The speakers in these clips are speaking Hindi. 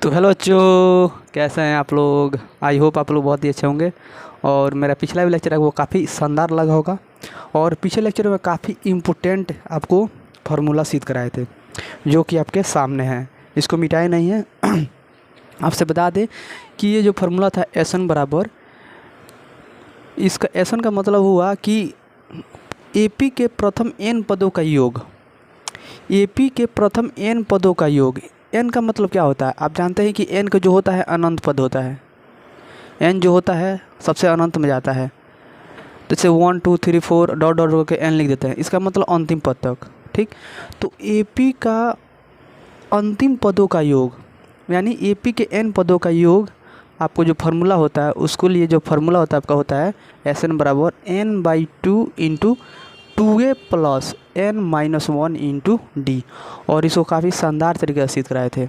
तो हेलो बच्चों, कैसे हैं आप लोग। आई होप आप लोग बहुत ही अच्छे होंगे। और मेरा पिछला भी लेक्चर है वो काफ़ी शानदार लगा होगा। और पिछले लेक्चर में काफ़ी इम्पोर्टेंट आपको फार्मूला सिद्ध कराए थे जो कि आपके सामने हैं। इसको मिटाए नहीं है। आपसे बता दें कि ये जो फार्मूला था एसन बराबर, इसका एसन का मतलब हुआ कि एपी के प्रथम एन पदों का योग। एपी के प्रथम एन पदों का योग। एन का मतलब क्या होता है आप जानते हैं कि एन का जो होता है अनंत पद होता है। एन जो होता है सबसे अनंत में जाता है। जैसे 1 2 3 4 डॉट डॉट करके एन लिख देते हैं, इसका मतलब अंतिम पद तक। ठीक, तो एपी का अंतिम पदों का योग यानी एपी के एन पदों का योग, आपको जो फार्मूला होता है उसको लिए जो फार्मूला होता है आपका होता है एस एन बराबर n/2 into 2a plus n-1 into D. और इसको काफ़ी शानदार तरीके से सिद्ध कराए थे,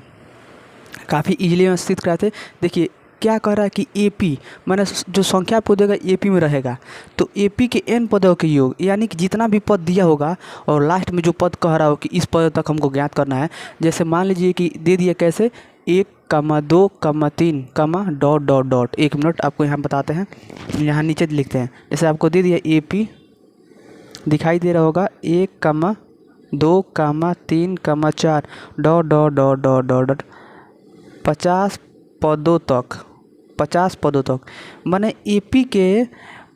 काफ़ी इजीली सिद्ध कराए थे। देखिए क्या कह रहा है कि एपी मैंने जो संख्या आपको देगा एपी में रहेगा, तो एपी के एन पदों के योग यानी कि जितना भी पद दिया होगा और लास्ट में जो पद कह रहा हो कि इस पद तक हमको ज्ञात करना है। जैसे मान लीजिए कि दे दिया कैसे 1,2,3, डॉट डॉट डॉट। 1 मिनट आपको यहाँ बताते हैं, यहाँ नीचे लिखते हैं। जैसे आपको दे दिया एपी दिखाई दे रहा होगा 1,2,3,4 dot dot dot dot dot dot 50 पदों तक। 50 पदों तक मैंने एपी के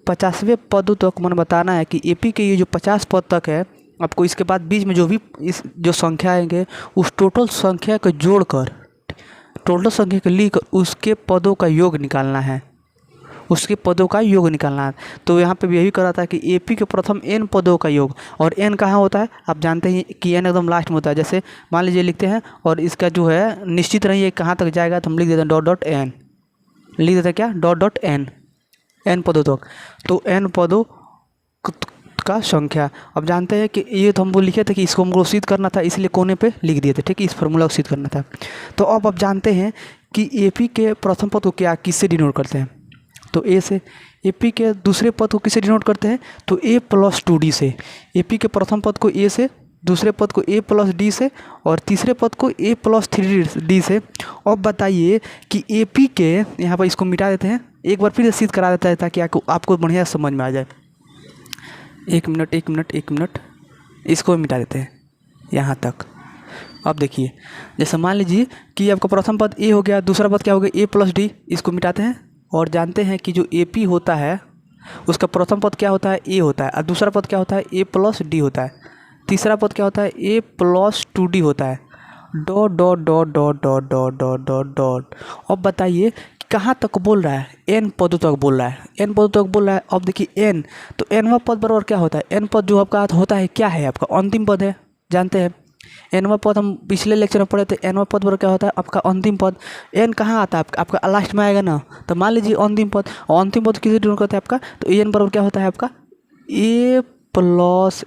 50वें पदों तक मैंने बताना है कि एपी के ये जो 50 पद तक है, आपको इसके बाद बीच में जो भी इस जो संख्या आएंगे उस टोटल संख्या को जोड़कर, टोटल संख्या को लिखकर उसके पदों का योग निकालना है, उसके पदों का योग निकालना है। तो यहाँ पे भी यही करा था कि एपी के प्रथम एन पदों का योग। और एन कहाँ होता है आप जानते हैं कि एन एकदम लास्ट में होता है। जैसे मान लीजिए लिखते हैं और इसका जो है निश्चित नहीं है कहाँ तक जाएगा, तो हम लिख देते हैं डॉट डॉट एन, लिख देते हैं क्या डॉट डॉट एन, एन पदों तक। तो एन पदों का संख्या अब जानते हैं कि ये तो हमको लिखे थे कि इसको हमको सिद्ध करना था, इसलिए कोने पे लिख दिए थे। ठीक है, इस फार्मूला को सिद्ध करना था। तो अब आप जानते हैं कि एपी के प्रथम पद को क्या किससे डिनोट करते हैं, तो ए से। एपी के दूसरे पद को किससे डिनोट करते हैं, तो a + 2d से। एपी के प्रथम पद को a से, दूसरे पद को a + d से, और तीसरे पद को a + 3d से। अब बताइए कि एपी के, यहाँ पर इसको मिटा देते हैं, एक बार फिर सिद्ध करा देता है ताकि आपको बढ़िया समझ में आ जाए। एक मिनट इसको मिटा देते हैं यहाँ तक। अब देखिए जैसे मान लीजिए कि आपका प्रथम पद a हो गया, दूसरा पद क्या हो गया a + d, इसको मिटाते हैं। और जानते हैं कि जो एपी होता है उसका प्रथम पद क्या होता है a होता है, और दूसरा पद क्या होता है a + d होता है, तीसरा पद क्या होता है a + 2d होता है। Dot dot dot dot dot dot dot dot dot. अब बताइए कहाँ तक बोल रहा है, एन पदों तक बोल रहा है, एन पदों तक बोल रहा है। अब देखिए एन, तो एनवा पद बराबर क्या होता है, एन पद जो आपका होता है क्या है, आपका अंतिम पद है। जानते हैं एनवा पद हम पिछले लेक्चर में पढ़े थे, एनवा पद पर क्या होता है आपका अंतिम पद। एन कहाँ आता है आपका लास्ट में आएगा ना, तो मान लीजिए अंतिम पद, और अंतिम पद किसे डिनोट करता है आपका, तो एन बराबर क्या होता है आपका a +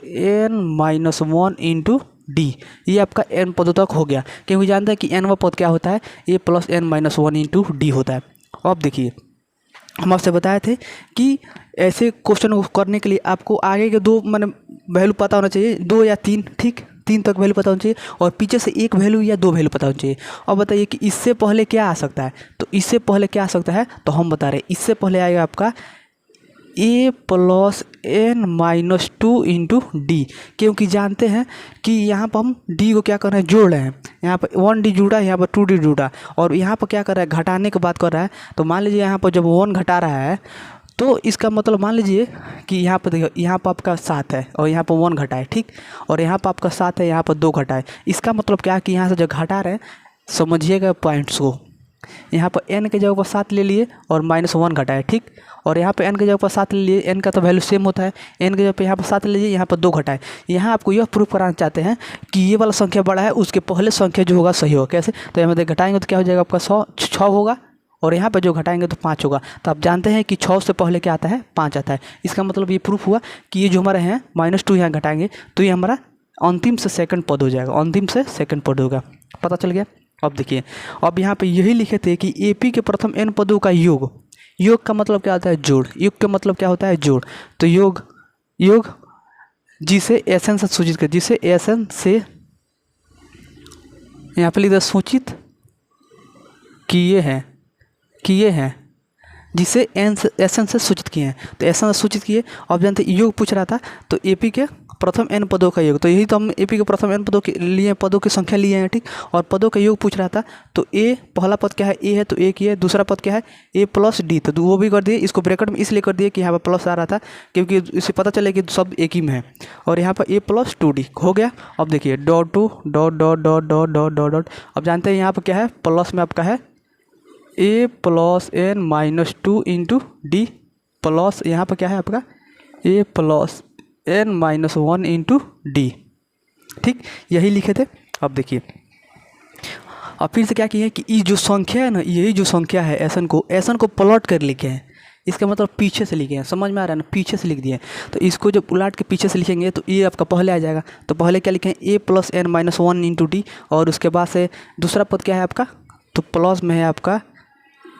n-1 इंटू डी। ये आपका एन पदों तक हो गया, क्योंकि जानते हैं कि एनवा पद क्या होता है a + n-1 इंटू डी होता है। अब देखिए हम आपसे बताए थे कि ऐसे क्वेश्चन को करने के लिए आपको आगे के दो मैंने वैल्यू पता होना चाहिए, 2 या 3। ठीक, 3 तक वैल्यू पता होना चाहिए, और पीछे से 1 वैल्यू या 2 वैल्यू पता होना चाहिए। अब बताइए कि इससे पहले क्या आ सकता है, तो इससे पहले क्या आ सकता है, तो हम बता रहे हैं इससे पहले आएगा आपका a + n-2 इंटू डी। क्योंकि जानते हैं कि यहाँ पर हम d को क्या कर रहे हैं, जोड़ रहे हैं। यहाँ पर 1d जुड़ा, यहाँ पर 2d जुड़ा, और यहाँ पर क्या कर रहा है, घटाने की बात कर रहा है। तो मान लीजिए यहाँ पर जब 1 घटा रहा है, तो इसका मतलब मान लीजिए कि यहाँ पर देखिए, यहाँ पर आपका 7 है और यहाँ पर 1 घटा है। ठीक, और यहाँ पर आपका 7 है, यहाँ पर 2 घटा है। इसका मतलब क्या है कि यहाँ से जब घटा रहे हैं, समझिएगा पॉइंट्स को। यहाँ पर n के जगह पर 7 ले लिए और -1 घटा है। ठीक, और यहाँ पे n के जगह पर 7 ले लिए, n का तो वैल्यू सेम होता है, n के जगह पे यहाँ पर 7 ले लीजिए, यहाँ पर 2 घटा है। यहाँ आपको यह प्रूफ कराना चाहते हैं कि ये वाला संख्या बड़ा है, उसके पहले संख्या जो होगा सही होगा। कैसे, तो यहाँ पे घटाएंगे तो क्या हो जाएगा आपका 6 होगा, और यहाँ पर जो घटाएंगे तो 5 होगा। तो आप जानते हैं कि 6 से पहले क्या आता है, 5 आता है। इसका मतलब ये प्रूफ हुआ कि ये जो हमारे हैं -2 यहाँ घटाएंगे तो ये हमारा अंतिम से सेकंड पद हो जाएगा, अंतिम से सेकंड पद होगा। पता चल गया। अब देखिए, अब यहाँ पे यही लिखे थे कि एपी के प्रथम n पदों का योग। योग का मतलब क्या होता है, जोड़। योग का मतलब क्या होता है, जोड़। तो योग जिसे एसन से सूचित कर, जिसे एसन से यहाँ पे लिख दे सूचित किए हैं जिसे एन से सूचित किए हैं। तो एसन से सूचित किए। अब जानते योग पूछ रहा था तो एपी के प्रथम एन पदों का योग, तो यही तो हम एपी के प्रथम एन पदों के लिए पदों की संख्या लिए हैं, ठीक। और पदों का योग पूछ रहा था तो ए पहला पद क्या है, ए है तो ए की है, दूसरा पद क्या है ए प्लस डी, तो वो भी कर दिए। इसको ब्रैकेट में इसलिए कर दिए कि यहाँ पर प्लस आ रहा था क्योंकि इससे पता चले कि सब एक ही में है। और यहाँ पर ए प्लस 2d हो गया। अब देखिए dot to dot dot dot dot dot dot dot. अब जानते हैं यहाँ पर क्या है, प्लस में आपका है A plus N minus 2 into D plus यहाँ पर क्या है आपका A plus N minus 1 into D, ठीक, यही लिखे थे। अब देखिए अब फिर से क्या किए कि ये जो संख्या है ना, यही जो संख्या है एसन को प्लॉट कर लिखे हैं। इसका मतलब पीछे से लिखे हैं, समझ में आ रहा है ना, पीछे से लिख दिए। तो इसको जब उलट के पीछे से लिखेंगे तो ये आपका पहले आ जाएगा। तो पहले क्या लिखें A plus N minus 1 into D, और उसके बाद से दूसरा पद क्या है आपका, तो प्लस में है आपका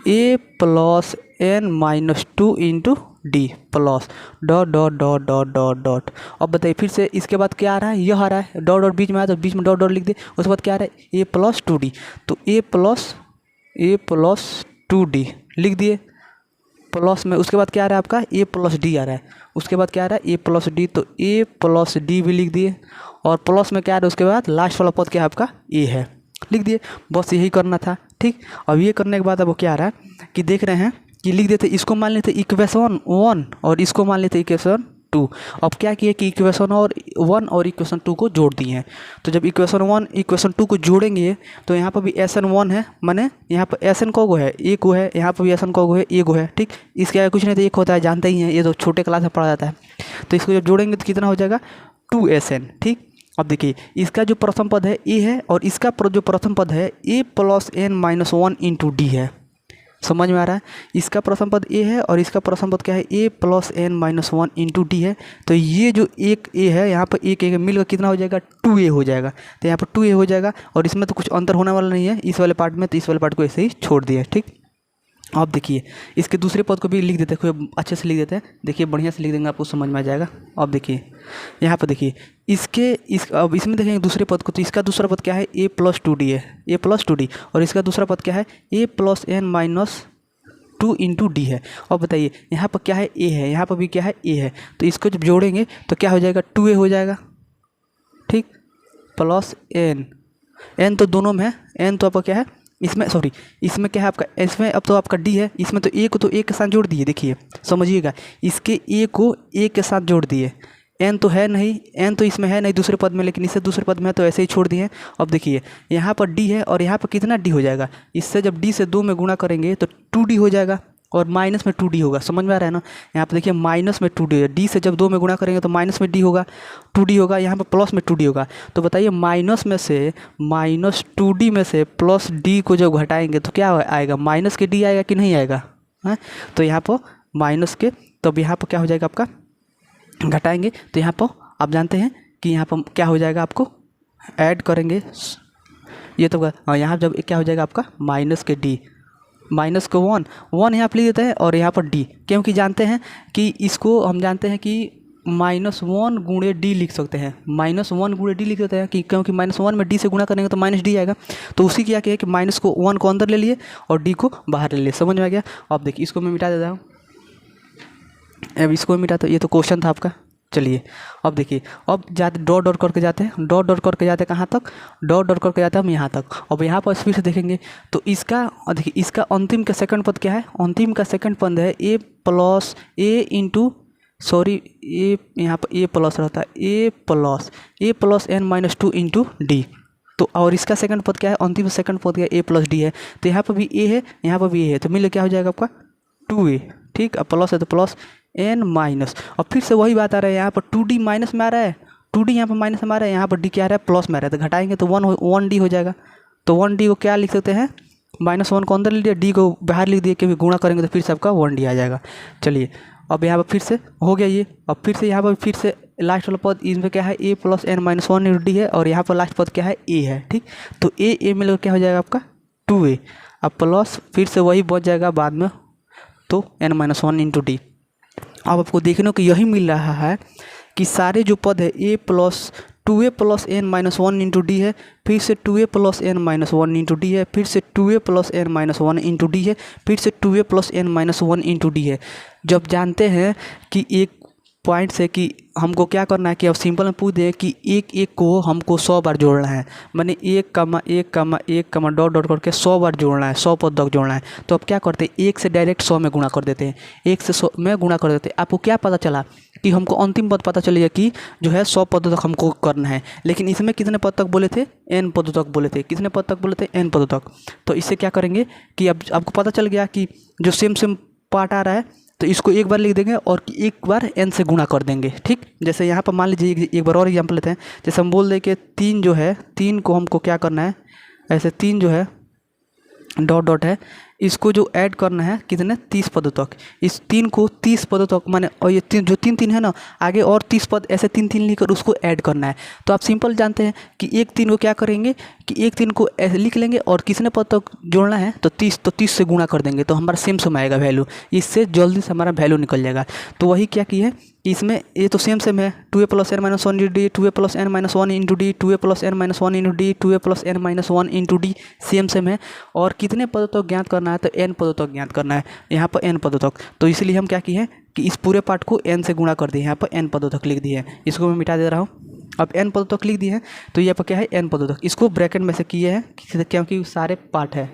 A plus N minus 2 into D plus dot dot dot dot dot dot. अब बताइए फिर से इसके बाद क्या आ रहा है, यह आ रहा है डॉट डॉट बीच में आया तो बीच में डॉट डॉट लिख दे। उसके बाद क्या आ रहा है ए प्लस 2d, तो ए प्लस 2d लिख दिए प्लस में। उसके बाद क्या आ रहा है आपका ए प्लस डी आ रहा है। उसके बाद क्या आ रहा है ए प्लस डी, तो ए प्लस डी भी लिख दिए। और प्लस में क्या आ रहा है उसके बाद लास्ट वाला पद क्या है आपका ए है, लिख दिए। बस यही करना था, ठीक। अब ये करने के बाद अब वो क्या आ रहा है कि देख रहे हैं कि लिख देते, इसको मान लेते इक्वेशन 1 और इसको मान लेते इक्वेशन 2। अब क्या किए कि इक्वेशन 1 और इक्वेशन 2 को जोड़ दिए हैं। तो जब इक्वेशन 1 इक्वेशन 2 को जोड़ेंगे तो यहाँ पर भी SN1 है, माने यहाँ पर SN को है ए को है, यहाँ पर भी SN को है ए को है, ठीक। इसके आगे कुछ नहीं तो एक होता है, जानते ही हैं, ये तो छोटे क्लास में पढ़ा जाता है। तो इसको जब जोड़ेंगे तो कितना हो जाएगा 2SN, ठीक। अब देखिए इसका जो प्रथम पद है ए है और इसका जो प्रथम पद है A plus N minus 1 into D है, समझ में आ रहा है। इसका प्रथम पद ए है और इसका प्रथम पद क्या है A plus N minus 1 into D है। तो ये जो एक ए है यहाँ पर एक ए मिलकर कितना हो जाएगा 2a हो जाएगा। तो यहाँ पर 2a हो जाएगा और इसमें तो कुछ अंतर होने वाला नहीं है इस वाले पार्ट में, तो इस वाले पार्ट को ऐसे ही छोड़ दिया, ठीक। अब देखिए इसके दूसरे पद को भी लिख देते हैं, खूब अच्छे से लिख देते हैं। देखिए बढ़िया से लिख देंगे आपको समझ में आ जाएगा। अब देखिए यहाँ पर देखिए अब इसमें देखेंगे दूसरे पद को, तो इसका दूसरा पद क्या है ए प्लस 2d है, ए प्लस 2d। और इसका दूसरा पद क्या है A plus N minus 2 into D है। अब बताइए यहाँ पर क्या है ए है, यहाँ पर भी क्या है ए है। तो इसको जब जोड़ेंगे तो क्या हो जाएगा 2a हो जाएगा, ठीक, प्लस एन तो दोनों में है, एन तो आपका क्या है इसमें, सॉरी इसमें क्या है आपका, इसमें अब तो आपका डी है, इसमें तो ए को तो ए के साथ जोड़ दिए। देखिए समझिएगा, इसके ए को ए के साथ जोड़ दिए, एन तो है नहीं, एन तो इसमें है नहीं दूसरे पद में, लेकिन इससे दूसरे पद में है तो ऐसे ही छोड़ दिए। अब देखिए यहाँ पर डी है और यहाँ पर कितना डी हो जाएगा, इससे जब डी से 2 में गुणा करेंगे तो 2d हो जाएगा और माइनस में 2d होगा, समझ में आ रहा है ना। यहाँ पर देखिए माइनस में 2d है, डी से जब 2 में गुणा करेंगे तो माइनस में d होगा, 2d होगा, यहाँ पर प्लस में 2d होगा। तो बताइए माइनस में से माइनस 2d में से प्लस d को जब घटाएंगे तो क्या आएगा, माइनस के d आएगा कि नहीं आएगा, है। तो यहाँ पर माइनस के, तब यहाँ पर क्या हो जाएगा आपका, घटाएंगे तो यहाँ पर आप जानते हैं कि यहाँ पर क्या हो जाएगा, आपको ऐड करेंगे ये तो यहाँ जब क्या हो जाएगा आपका माइनस के डी, माइनस को 1 यहाँ पर लिख देते हैं और यहाँ पर डी, क्योंकि जानते हैं कि इसको हम जानते हैं कि -1 गुणे डी लिख सकते हैं, -1 गुणे डी लिख देते हैं कि क्योंकि -1 में डी से गुणा करेंगे तो माइनस डी आएगा। तो उसी क्या किया कि माइनस को 1 को अंदर ले लिए और डी को बाहर ले लिए, समझ में आ गया। अब देखिए इसको मैं मिटा देता हूँ, अब इसको मिटा, तो ये तो क्वेश्चन था आपका। चलिए अब देखिए, अब जाते डॉट डॉट करके जाते हैं, डॉट डॉट करके जाते हैं कहाँ तक, डॉट डॉट करके जाते हैं हम यहाँ तक। अब यहाँ पर फिर से देखेंगे तो इसका देखिए इसका अंतिम का सेकंड पद क्या है, अंतिम का सेकंड पद है A plus A into, sorry A यहाँ पर ए प्लस रहता है A plus N minus 2 into D. तो और इसका सेकंड पद क्या है, अंतिम सेकंड पद क्या है ए प्लस डी है। तो यहाँ पर भी ए है, यहाँ पर भी ए है, तो मिल क्या हो जाएगा आपका 2a, ठीक। अब प्लस है तो प्लस एन माइनस, और फिर से वही बात आ रहा है, यहाँ पर 2d माइनस में आ रहा है, 2d यहाँ पर माइनस में आ रहा है, यहाँ पर d क्या आ रहा है प्लस में आ रहा है। तो घटाएंगे तो 1d हो जाएगा। तो 1d को क्या लिख सकते हैं, -1 को अंदर ले लिया, d को बाहर लिख दिया, क्योंकि गुणा करेंगे तो फिर से आपका 1d आ जाएगा। चलिए अब यहाँ पर फिर से हो गया ये। अब फिर से यहाँ पर फिर से लास्ट वाला पद इसमें क्या है A plus N minus 1 into D है, और यहाँ पर लास्ट पद क्या है ए है, ठीक। तो ए मिलकर क्या हो जाएगा आपका 2a, अब प्लस फिर से वही बच जाएगा बाद में, तो n-1 इंटू डी। अब आपको देखने को यही मिल रहा है कि सारे जो पद है A plus 2a plus N minus one into D है, फिर से 2a plus N minus one into D है, फिर से 2a plus N minus one into D है, फिर से 2a plus N minus one into D है। जब जानते हैं कि एक पॉइंट से कि हमको क्या करना है कि अब सिंपल में पूछ दें कि एक एक को हमको 100 बार जोड़ना है, माने 1, डॉट डॉट करके 100 बार जोड़ना है, 100 पद तक जोड़ना है। तो अब क्या करते हैं, 1 से डायरेक्ट 100 में गुणा कर देते हैं, 1 से 100 में गुणा कर देते हैं। आपको क्या पता चला कि हमको अंतिम पद पता चलेगा कि जो है 100 पदों तक हमको करना है। लेकिन इसमें कितने पद तक बोले थे, n पदों तक बोले थे। कितने पद तक बोले थे, n पदों तक। तो इससे क्या करेंगे कि अब आपको पता चल गया कि जो सेम पार्ट आ रहा है तो इसको एक बार लिख देंगे और एक बार n से गुणा कर देंगे। ठीक, जैसे यहाँ पर मान लीजिए एक बार और एग्जाम्पल लेते हैं। जैसे हम बोल दें कि 3 जो है, 3 को हमको क्या करना है, ऐसे 3 जो है डॉट डॉट है, इसको जो ऐड करना है कितने 30 पदों तक। इस 3 को 30 पदों तक माने, और ये जो 3 है ना, आगे और 30 पद ऐसे 3 लिखकर उसको ऐड करना है। तो आप सिंपल जानते हैं कि एक 3 को क्या करेंगे कि एक 3 को ऐसे लिख लेंगे और कितने पद तक जोड़ना है तो 30 से गुणा कर देंगे तो हमारा सेम आएगा वैल्यू। इससे जल्दी से हमारा वैल्यू निकल जाएगा। तो वही क्या की है कि इसमें ये तो सेम है, 2a plus N minus one into D, 2a plus N minus one into D, 2a plus N minus one into D, 2a plus N minus one into D, same है। और कितने पदों तक ज्ञात करना है तो n पदों तक ज्ञात करना है, यहाँ पर n पदों तक। तो इसलिए हम क्या किए हैं कि इस पूरे पार्ट को n से गुणा कर दिए, यहाँ पर n पदों तक लिख दिए हैं। इसको मैं मिटा दे रहा हूँ। अब n पदों तक लिख दिए हैं तो यहाँ पर क्या है n पदों तक, इसको ब्रैकेट में से किए हैं क्योंकि सारे पार्ट है।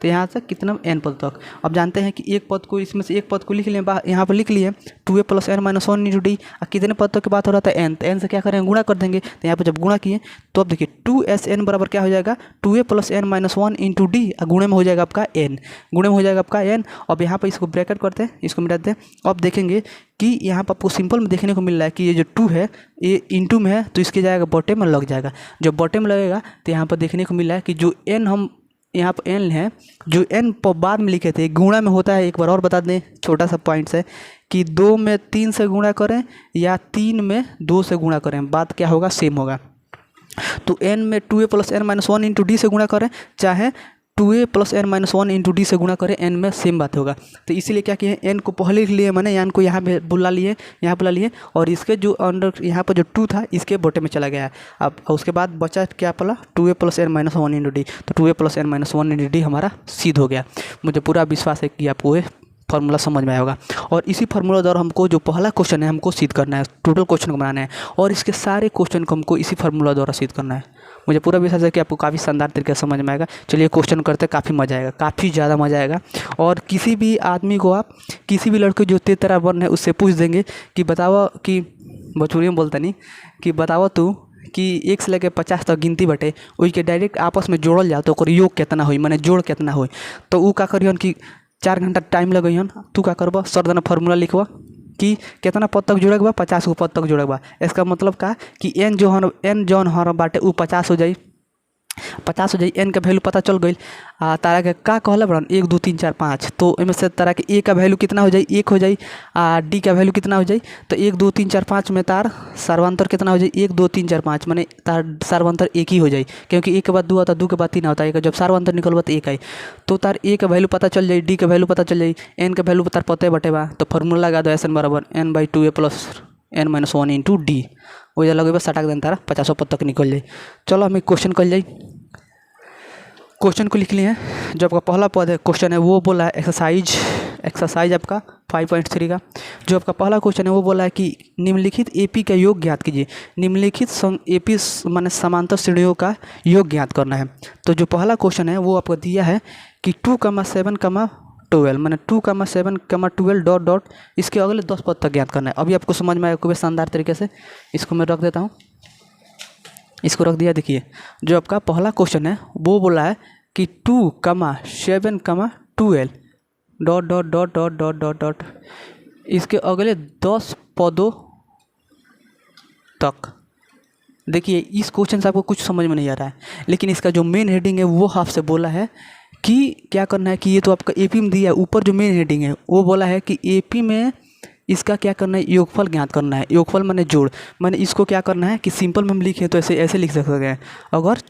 तो यहाँ से कितना n पद तक। अब जानते हैं कि एक पद को, इसमें से एक पद को लिख लिए, यहाँ पर लिख लिए 2a plus N minus one into D. कितने पद तक की बात हो रहा था, n। तो n से क्या करेंगे, गुणा कर देंगे। तो यहाँ पर जब गुणा किए तो अब देखिए 2sn बराबर क्या हो जाएगा, 2a plus N minus one into D, गुणे में हो जाएगा आपका n, गुणे में हो जाएगा आपका n। अब यहाँ पर इसको ब्रैकेट करते हैं, इसको मिटा देते हैं। अब देखेंगे कि यहाँ पर आपको सिंपल में देखने को मिल रहा है कि ये जो 2 है ये इंटू में है तो इसके जाएगा बॉटम में लग जाएगा। जब बॉटम में लगेगा तो यहाँ पर देखने को मिल रहा है कि जो n हम यहाँ पर n है, जो n बाद में लिखे थे गुणा में होता है। एक बार और बता दें, छोटा सा पॉइंट्स है कि 2 में 3 से गुणा करें या 3 में 2 से गुणा करें, बात क्या होगा, सेम होगा। तो n में 2a plus N minus one into D से गुणा करें, चाहे 2a plus N minus one into D से गुणा करें, n में सेम बात होगा। तो इसीलिए क्या किए, n को पहले लिख लिए, मैंने n को यहाँ पे बुला लिए, यहाँ बुला लिए, और इसके जो अंडर यहाँ पर जो 2 था इसके बोटे में चला गया है। अब उसके बाद बचा क्या पला, 2a plus N minus one into D. तो 2a plus N minus one into D हमारा सिद्ध हो गया। मुझे पूरा विश्वास है कि आपको ये फार्मूला समझ में आया होगा। और इसी फार्मूला द्वारा हमको जो पहला क्वेश्चन है हमको सिद्ध करना है, टोटल क्वेश्चन को बनाना है, और इसके सारे क्वेश्चन को हमको इसी फार्मूला द्वारा सिद्ध करना है। मुझे पूरा विश्वास है कि आपको काफ़ी शानदार तरीके से समझ में आएगा। चलिए क्वेश्चन करते हैं, काफ़ी मज़ा आएगा, काफ़ी ज़्यादा मज़ा आएगा। और किसी भी आदमी को आप, किसी भी लड़के जो तेरे तरह बन है उससे पूछ देंगे कि बताओ, कि भोजपुरी में बोलता नहीं, कि बताओ तू कि 1 से लेकर 50 तक गिनती बटे वही के डायरेक्ट आपस में जोड़ल जाए तो योग कितना हुई, मैंने जोड़ कितना हुई। तो वो का करियन कि 4 घंटा टाइम लगन, तू का करबा, सरदना फार्मूला लिखवा कि कितना पद तक जोड़े बा, 50 को पद तक जोड़े बा। इसका मतलब का कि n जौन हर बाटे वो 50 हो जाई, 50 हो जाई। n का वैल्यू पता चल गई। तारा के का कहला बड़न 1 2 3 4 5, तो इनमें से तारा के a का वैल्यू कितना हो जाई, 1 हो जाई। d का वैल्यू कितना हो जाई, तो 1 2 3 4 5 में तार सर्वांतर कितना हो जाई, 1 2 3 4 5, माने तार सर्वांतर 1 ही हो जाई, क्योंकि 1 के बाद 2 आता, 2 के बाद 3 आता है। जब सर्वांतर निकलबा तो 1 आई, तो तार a का वैल्यू पता चल जाई, d का वैल्यू पता चल जाई, n का वैल्यू तार पते बटे बा। तो फार्मूला लगा दो n बराबर n/2a plus n minus one into D. वो जो लगे बस सटाक देना, तारा 50 पद तक निकल जाए। चलो हमें क्वेश्चन कर जाए। क्वेश्चन को लिख लिए हैं। जो आपका पहला पद है क्वेश्चन है वो बोला है एक्सरसाइज आपका 5.3 का। जो आपका पहला क्वेश्चन है वो बोला है कि निम्नलिखित एपी का योग ज्ञात कीजिए। निम्नलिखित एपी माने समांतर श्रेणियों का योग ज्ञात करना है। तो जो पहला क्वेश्चन है वो आपको दिया है कि 2, 7, 12 मैंने 2, 7, 12 डॉट डॉट इसके अगले 10 पद तक ज्ञात करना है। अभी आपको समझ में आएगा खूब शानदार तरीके से। इसको मैं रख देता हूँ, इसको रख दिया। देखिए जो आपका पहला क्वेश्चन है वो बोला है कि 2, 7, 12 dot dot dot dot dot dot dot इसके अगले 10 पदों तक। देखिए इस क्वेश्चन से आपको कुछ समझ में नहीं आ रहा है, लेकिन इसका जो मेन हेडिंग है वो आपसे बोला है कि क्या करना है कि ये तो आपका एपी में दिया है, ऊपर जो मेन हेडिंग है वो बोला है कि एपी में इसका क्या करना है, योगफल ज्ञात करना है। योगफल माने जोड़, माने इसको क्या करना है कि सिंपल में हम लिखें तो ऐसे लिख सकते हैं। अगर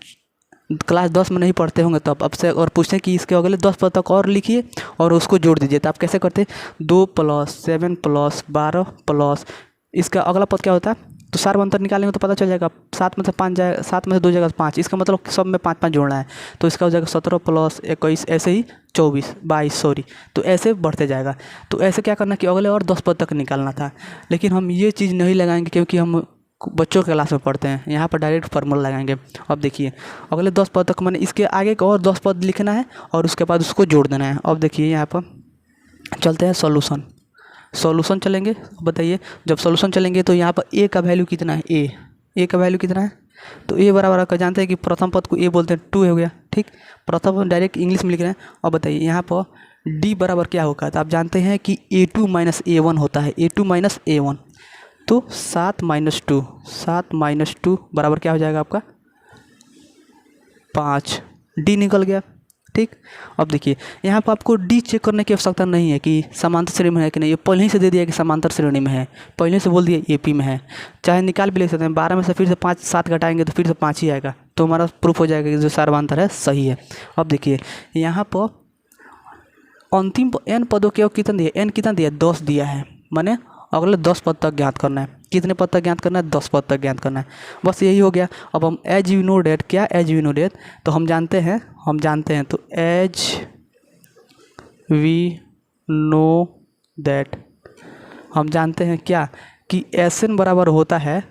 क्लास 10 में नहीं पढ़ते होंगे तो अब से और पूछें कि इसके अगले 10 पद तक और लिखिए और उसको जोड़ दीजिए, तो आप कैसे करते, 2 + 7 + 12 प्लस इसका अगला पद क्या होता है तो सार्वंतर निकालेंगे तो पता चल जाएगा 7 में से 5 जाएगा, 7 में से 2 जाएगा 5, इसका मतलब सब में 5 5 जोड़ना है। तो इसका हो जाएगा 17 प्लस 21 ऐसे ही 24 22 सॉरी, तो ऐसे बढ़ते जाएगा। तो ऐसे क्या करना कि अगले और 10 पद तक निकालना था, लेकिन हम ये चीज़ नहीं लगाएंगे क्योंकि हम बच्चों के क्लास में पढ़ते हैं। यहाँ पर डायरेक्ट फार्मूला लगाएंगे। अब देखिए अगले 10 पद तक मैंने इसके आगे का और 10 पद लिखना है और उसके बाद उसको जोड़ देना है। अब देखिए यहाँ पर चलते हैं सॉल्यूशन चलेंगे। बताइए जब सॉल्यूशन चलेंगे तो यहाँ पर ए का वैल्यू कितना है, ए का वैल्यू कितना है, तो ए बराबर आपका जानते हैं कि प्रथम पद को ए बोलते हैं 2 हो गया। ठीक, प्रथम डायरेक्ट इंग्लिश में लिख रहे हैं। अब बताइए यहाँ पर डी बराबर क्या होगा, तो आप जानते हैं कि A2 माइनस A1 होता है, A2 माइनस A1। तो 7 माइनस 2 बराबर क्या हो जाएगा आपका 5, डी निकल गया। ठीक, अब देखिए यहाँ पर आपको डी चेक करने की आवश्यकता नहीं है कि समांतर श्रेणी में है कि नहीं, ये पहले ही से दे दिया कि समांतर श्रेणी में है, पहले से बोल दिया एपी में है। चाहे निकाल भी ले सकते हैं, 12 में से फिर से 5 7 घटाएंगे तो फिर से 5 ही आएगा, तो हमारा प्रूफ हो जाएगा कि जो सार्वंतर है सही है। अब देखिए यहाँ पर अंतिम एन पदों के कितना दिया, एन कितना दिया 10 दिया है, माने अगले 10 पद तक ज्ञात करना है। कितने पद तक ज्ञात करना है, 10 पद तक ज्ञात करना है, बस यही हो गया। अब हम एज यू नो डेट, क्या एज यू नो डेट, तो हम जानते हैं तो एज वी नो दैट हम जानते हैं क्या कि एस एन बराबर होता है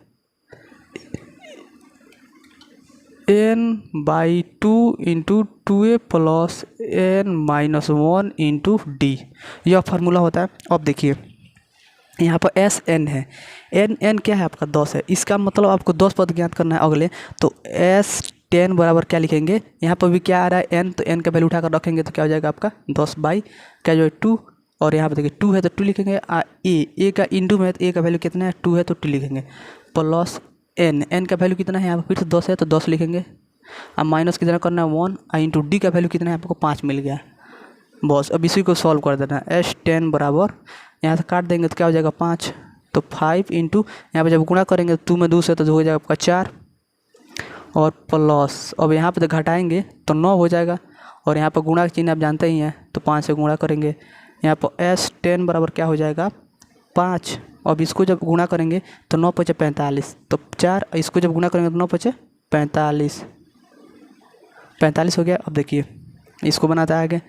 n/2 into 2a plus n-1 into D, यह फार्मूला होता है। अब देखिए यहाँ पर एस एन है, एन क्या है आपका 10 है, इसका मतलब आपको 10 पद ज्ञात करना है अगले। तो S10 बराबर क्या लिखेंगे, यहाँ पर भी क्या आ रहा है एन, तो एन का वैल्यू उठाकर रखेंगे तो क्या हो जाएगा आपका 10 बाई क्या जो है 2, और यहाँ पर देखिए 2 है तो 2 लिखेंगे, ए का इंटू में ए का वैल्यू कितना है 2 है तो 2 लिखेंगे, प्लस एन का वैल्यू कितना है यहाँ पर फिर से 10 है तो 10 लिखेंगे, अब माइनस कितना करना है 1, इंटू डी का वैल्यू कितना है आपको 5 मिल गया। बस अब इसी को सॉल्व कर देना है। S10 बराबर यहाँ से काट देंगे तो क्या हो जाएगा 5, तो 5 इंटू यहाँ पर जब गुणा करेंगे 2 में 2 से तो हो जाएगा आपका 4, और प्लस अब यहाँ पे तो घटाएंगे तो 9 हो जाएगा, और यहाँ पर गुणा का चिन्ह आप जानते ही हैं तो 5 से गुणा करेंगे। यहाँ पर S10 बराबर क्या हो जाएगा 5, अब इसको जब गुणा करेंगे तो 9 × 5 = 45, तो 4, इसको जब गुणा करेंगे तो 9 × 5 = 45 हो गया। अब देखिए इसको बनाता है आगे,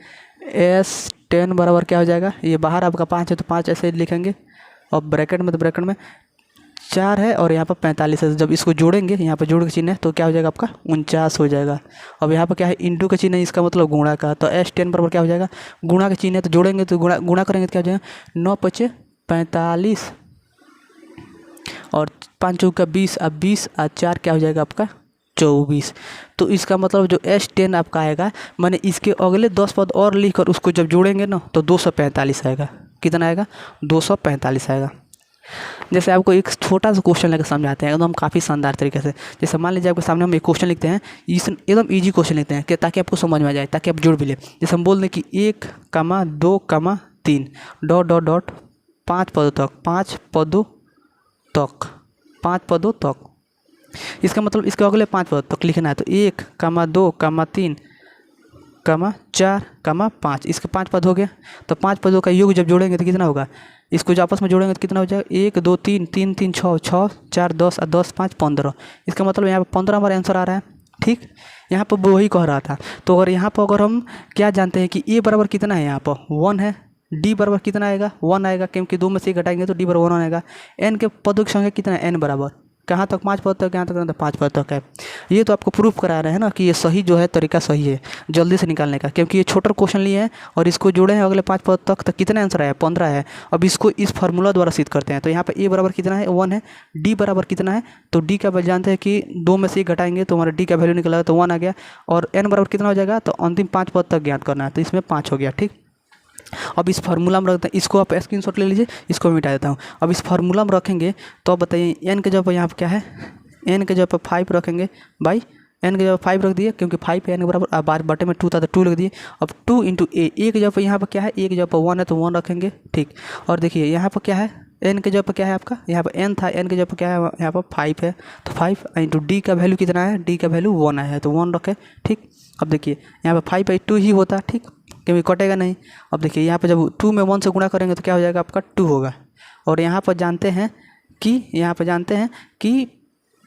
S10 बराबर क्या हो जाएगा, ये बाहर आपका 5 है तो 5 ऐसे लिखेंगे, और ब्रैकेट में तो ब्रैकेट में 4 है और यहाँ पर 45 है, जब इसको जोड़ेंगे यहाँ पर जोड़ का चिन्ह है तो क्या हो जाएगा आपका 49 हो जाएगा। अब यहाँ पर क्या है इंटू का चिन्ह है, इसका मतलब गुणा का, तो S10 बराबर क्या हो जाएगा, गुणा का चिन्ह है तो जोड़ेंगे तो गुणा करेंगे तो क्या हो जाएगा 9 × 5 = 45, और 5 × 20 अब 20 और 4 क्या हो जाएगा आपका 24। तो इसका मतलब जो S10 आपका आएगा, मैंने इसके अगले 10 पद और लिखकर उसको जब जोड़ेंगे ना तो 245 आएगा। कितना आएगा 245 आएगा। जैसे आपको एक छोटा सा क्वेश्चन लेकर समझाते हैं एकदम काफ़ी शानदार तरीके से। जैसे मान लीजिए आपके सामने हम एक क्वेश्चन लिखते हैं, इस एकदम ईजी क्वेश्चन लिखते हैं कि ताकि आपको समझ में आ जाए, ताकि आप जोड़ भी ले। जैसे हम बोल दें कि 1, 2, 3 ... 5 पदों तक 5 पदों तक, इसका मतलब इसके अगले 5 पद तक लिखना है। तो 1, 2, 3, 4, 5, इसके 5 पद हो गया। तो 5 पदों का योग जब जोड़ेंगे तो कितना होगा, इसको जब आपस में जोड़ेंगे तो कितना हो जाएगा 1, 2, 3, 3, 3, 6, 6, 4, 10 और 10, 5, 15। इसका मतलब यहाँ पर 15 हमारा आंसर आ रहा है। ठीक, यहाँ पर वही कह रहा था। तो अगर यहाँ पर अगर हम क्या जानते हैं कि ए बराबर कितना है, यहाँ पर 1 है, डी बराबर कितना आएगा 1 आएगा, क्योंकि 2 में से घटाएंगे तो डी बराबर 1 आएगा। एन के पदों की संख्या कितना है, एन बराबर कहाँ तक 5 पद तक, यहाँ तक 5 पद तक है। ये तो आपको प्रूफ करा रहे हैं ना कि ये सही जो है तरीका सही है जल्दी से निकालने का, क्योंकि ये छोटा क्वेश्चन लिए हैं और इसको जोड़े हैं अगले 5 पद तक, तो कितना आंसर आया 15 है। अब इसको इस फार्मूला द्वारा सिद्ध करते हैं। तो यहाँ पर ए बराबर कितना है 1 है, डी बराबर कितना है, तो डी का वैल्यू जानते हैं कि 2 में से घटाएंगे तो हमारा डी का वैल्यू निकला तो 1 आ गया, और एन बराबर कितना हो जाएगा, तो अंतिम 5 पद तक ज्ञात करना है, तो इसमें 5 हो गया। ठीक, अब इस फार्मूला में रखते हैं, इसको आप स्क्रीनशॉट ले लीजिए, इसको मैं मिटा देता हूँ। अब इस फार्मूला में रखेंगे तो अब बताइए एन के जगह पर यहाँ पर क्या है, एन के जगह पर 5 रखेंगे बाई एन के जगह 5 रख दिए, क्योंकि 5 है एन के बराबर, बार बटे में 2 था तो 2 लिख दिए। अब 2 × ए के जगह पर यहाँ पर क्या है, ए के जगह पर 1 है तो 1 रखेंगे। ठीक, और देखिए यहाँ पर क्या है, एन के जगह पर क्या है आपका, यहाँ पर एन था, एन के जगह पर क्या है यहाँ पर 5 है, तो 5 × डी का वैल्यू कितना है, डी का वैल्यू 1 आया है तो 1 रखे। ठीक, अब देखिए यहाँ पर 5/2 ही होता है। ठीक, क्योंकि कटेगा नहीं। अब देखिए यहाँ पर जब 2 में 1 से गुणा करेंगे तो क्या हो जाएगा आपका 2 होगा, और यहाँ पर जानते हैं कि यहाँ पे जानते हैं कि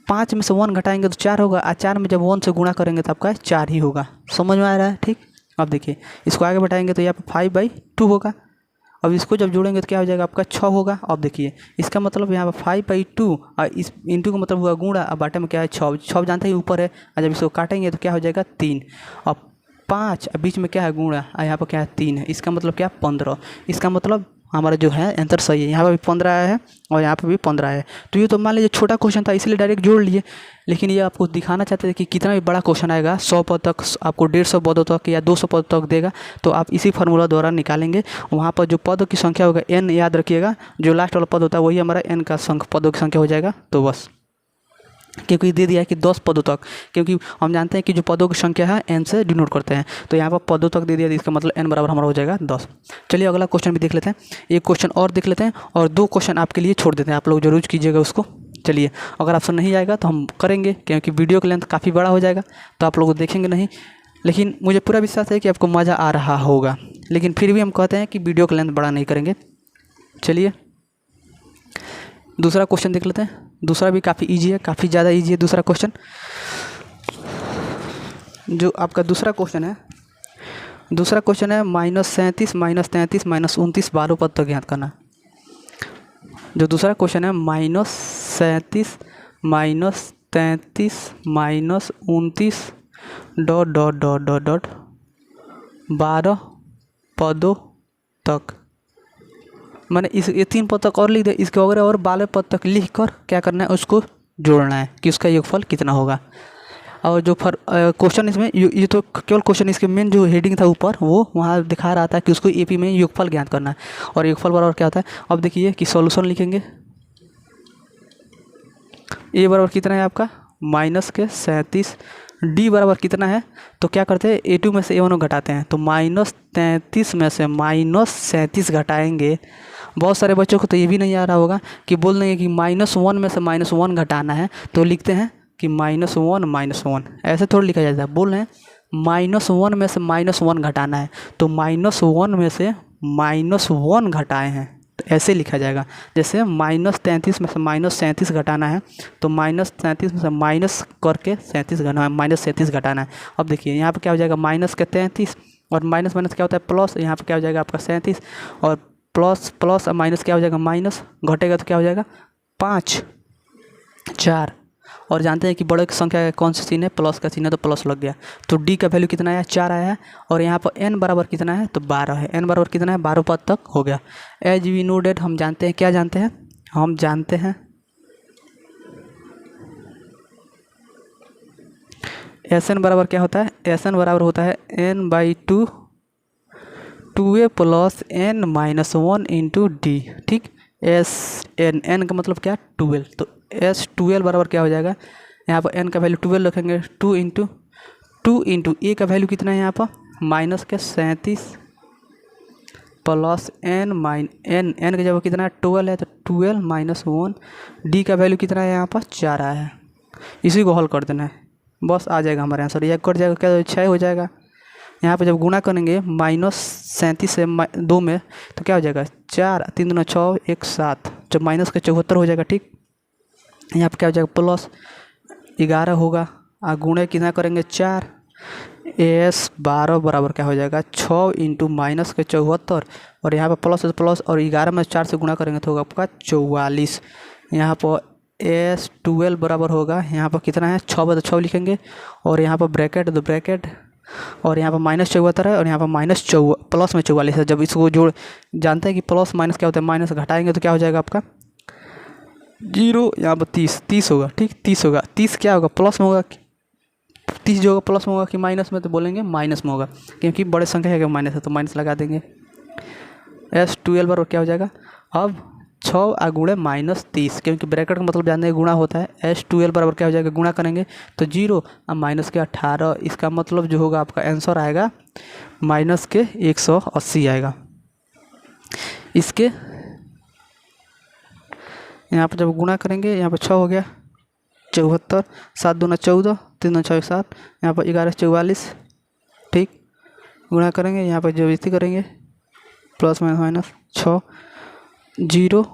5 में से 1 घटाएंगे तो 4 होगा, और 4 में जब 1 से गुणा करेंगे तो आपका 4 ही होगा। समझ में आ रहा है? ठीक। अब देखिए इसको आगे बढ़ाएंगे तो यहाँ पे 5/2 होगा। अब इसको जब जोड़ेंगे तो क्या हो जाएगा आपका 6 होगा। अब देखिए इसका मतलब यहाँ पर 5/2 और इस इंटू का मतलब हुआ गुणा, अब बाटे में क्या है 6, 6 जानते हैं ऊपर है, और जब इसको काटेंगे तो क्या हो जाएगा 3, अब 5 बीच में क्या है गुणा, और यहाँ पर क्या है 3 है, इसका मतलब क्या 15। इसका मतलब हमारा जो है आंसर सही है। यहाँ पर भी 15 आया है और यहाँ पर भी 15 आया है। तो ये तो मान लीजिए छोटा क्वेश्चन था इसलिए डायरेक्ट जोड़ लिए, लेकिन ये आपको दिखाना चाहते थे कि कितना भी बड़ा क्वेश्चन आएगा 100 पद तक, आपको 150 पदों तक या 200 पद तक देगा, तो आप इसी फार्मूला द्वारा निकालेंगे। वहाँ पर जो पदों की संख्या होगा n याद रखिएगा, जो लास्ट वाला पद होता है वही हमारा n का पदों की संख्या हो जाएगा। तो बस क्योंकि दे दिया है कि 10 पदों तक, क्योंकि हम जानते हैं कि जो पदों की संख्या है n से डिनोट करते हैं, तो यहाँ पर पदों तक दे दिया, इसका मतलब n बराबर हमारा हो जाएगा 10। चलिए अगला क्वेश्चन भी देख लेते हैं, एक क्वेश्चन और देख लेते हैं और 2 क्वेश्चन आपके लिए छोड़ देते हैं, आप लोग जरूर कीजिएगा उसको। चलिए अगर ऑप्शन नहीं आएगा तो हम करेंगे, क्योंकि वीडियो का लेंथ काफ़ी बड़ा हो जाएगा तो आप लोग देखेंगे नहीं, लेकिन मुझे पूरा विश्वास है कि आपको मज़ा आ रहा होगा, लेकिन फिर भी हम कहते हैं कि वीडियो का लेंथ बड़ा नहीं करेंगे। चलिए दूसरा क्वेश्चन देख लेते हैं। दूसरा भी काफ़ी इजी है, काफ़ी ज़्यादा इजी है दूसरा क्वेश्चन। जो आपका दूसरा क्वेश्चन है -37 -33 -29 12 पद तक ज्ञात करना। जो दूसरा क्वेश्चन है -37 -33 -29 12 पदों तक, मैंने इस ये 3 पद तक और लिख दिया, इसके वगैरह और 12 पद तक लिख कर क्या करना है उसको जोड़ना है कि उसका योगफल कितना होगा। और जो क्वेश्चन इसमें ये तो केवल क्वेश्चन, इसके मेन जो हेडिंग था ऊपर वो वहाँ दिखा रहा था कि उसको एपी में योगफल ज्ञात करना है, और योगफल बराबर क्या होता है। अब देखिए कि सॉल्यूशन लिखेंगे, ए बराबर कितना है आपका -37, डी बराबर कितना है, तो क्या करते हैं A2 में से A1 घटाते हैं, तो -33 में से -37 घटाएंगे। बहुत सारे बच्चों को तो ये भी नहीं आ रहा होगा कि बोल देंगे कि -1 में से -1 घटाना है, तो लिखते हैं कि -1 ऐसे थोड़ा लिखा जाता है, बोल रहे हैं -1 में से -1 घटाना है, तो -1 में से -1 घटाए हैं तो ऐसे लिखा जाएगा। जैसे -33 में से -37 घटाना है, तो -33 में से माइनस करके 37 घटाना है, -37 घटाना है। अब देखिए यहाँ पे क्या हो जाएगा -33 और माइनस क्या होता है प्लस, यहाँ पे क्या हो जाएगा आपका 37 और प्लस प्लस और माइनस क्या हो जाएगा माइनस, घटेगा तो क्या हो जाएगा 5 4, और जानते हैं कि बड़े की संख्या कौन सी चिन्ह है, प्लस का चिन्ह है, तो प्लस लग गया। तो डी का वैल्यू कितना आया 4 आया है, और यहाँ पर एन बराबर कितना है तो 12 है, एन बराबर कितना है 12 पद तक हो गया। एज वी नो डेट हम जानते हैं, क्या जानते हैं, हम जानते हैं एस एन बराबर क्या होता है, एस एन बराबर होता है n/2 2a + n-1 into D. ठीक, एस एन का मतलब क्या 12, तो S12 बराबर क्या हो जाएगा, यहाँ पर n का वैल्यू 12 रखेंगे, 2 इंटू ए का वैल्यू कितना है यहाँ पर -37 प्लस n का जब कितना है 12 है, तो 12 - 1, डी का वैल्यू कितना है यहाँ पर 4 आया है। इसी को हल कर देना है, बस आ जाएगा हमारे आंसर, यह कट जाएगा, क्या 6 हो जाएगा। यहाँ पे जब गुणा करेंगे -37 से 2 में, तो क्या हो जाएगा 4 3 दूना 6 1 7, जब माइनस का 74 हो जाएगा। ठीक, यहाँ पे क्या हो जाएगा प्लस 11 होगा, और गुणे कितना करेंगे 4, S12 बराबर क्या हो जाएगा 6 इंटू माइनस के 74, और यहाँ पर प्लस प्लस और 11 में 4 से गुणा करेंगे तो होगा आपका 44। यहाँ पर S12 बराबर होगा, यहाँ पर कितना है 6 तो 6 लिखेंगे, और यहाँ पर ब्रैकेट तो ब्रैकेट, और यहाँ पर -74 है, और यहाँ पर प्लस में 44 है। जब इसको जोड़, जानते हैं कि प्लस माइनस क्या होता है, माइनस घटाएंगे तो क्या हो जाएगा आपका 0, यहाँ पर 30 होगा। ठीक, 30 होगा, 30 क्या होगा प्लस में होगा, 30 जो होगा प्लस में होगा कि माइनस में, तो बोलेंगे माइनस में होगा, क्योंकि बड़े संख्या है कि माइनस है तो माइनस लगा देंगे। S12 बराबर क्या हो जाएगा अब 6 गुणे -30, क्योंकि ब्रैकेट का मतलब जानते हैं गुणा होता है। S12 बराबर क्या हो जाएगा, गुणा करेंगे तो 0 और माइनस के 18, इसका मतलब जो होगा आपका आंसर आएगा -180 आएगा। इसके यहाँ पर जब गुणा करेंगे, यहाँ पर 6 हो गया 74, 7 दूना 14, 3 दूना 6 7, यहाँ पर 11 44। ठीक, गुणा करेंगे, यहाँ पर जब इसी करेंगे प्लस माइनस 6 0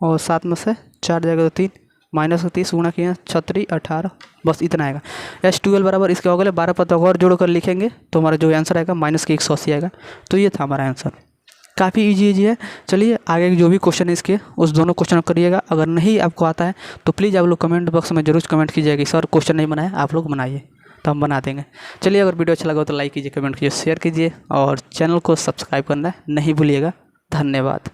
और 7 में से 4 जाएगा तो 3, -30 गुणा किए 36 18, बस इतना आएगा। S12 बराबर इसके अगले 12 पद और जोड़कर लिखेंगे तो हमारा जो आंसर आएगा -180 आएगा। तो ये था हमारा आंसर। काफ़ी इजी है। चलिए आगे जो भी क्वेश्चन है इसके उस दोनों क्वेश्चन करिएगा। अगर नहीं आपको आता है तो प्लीज़ आप लोग कमेंट बॉक्स में जरूर कमेंट कीजिएगा सर क्वेश्चन नहीं बनाए, आप लोग बनाइए तो हम बना देंगे। चलिए अगर वीडियो अच्छा लगा हो तो लाइक कीजिए, कमेंट कीजिए, शेयर कीजिए और चैनल को सब्सक्राइब करना नहीं भूलिएगा। धन्यवाद।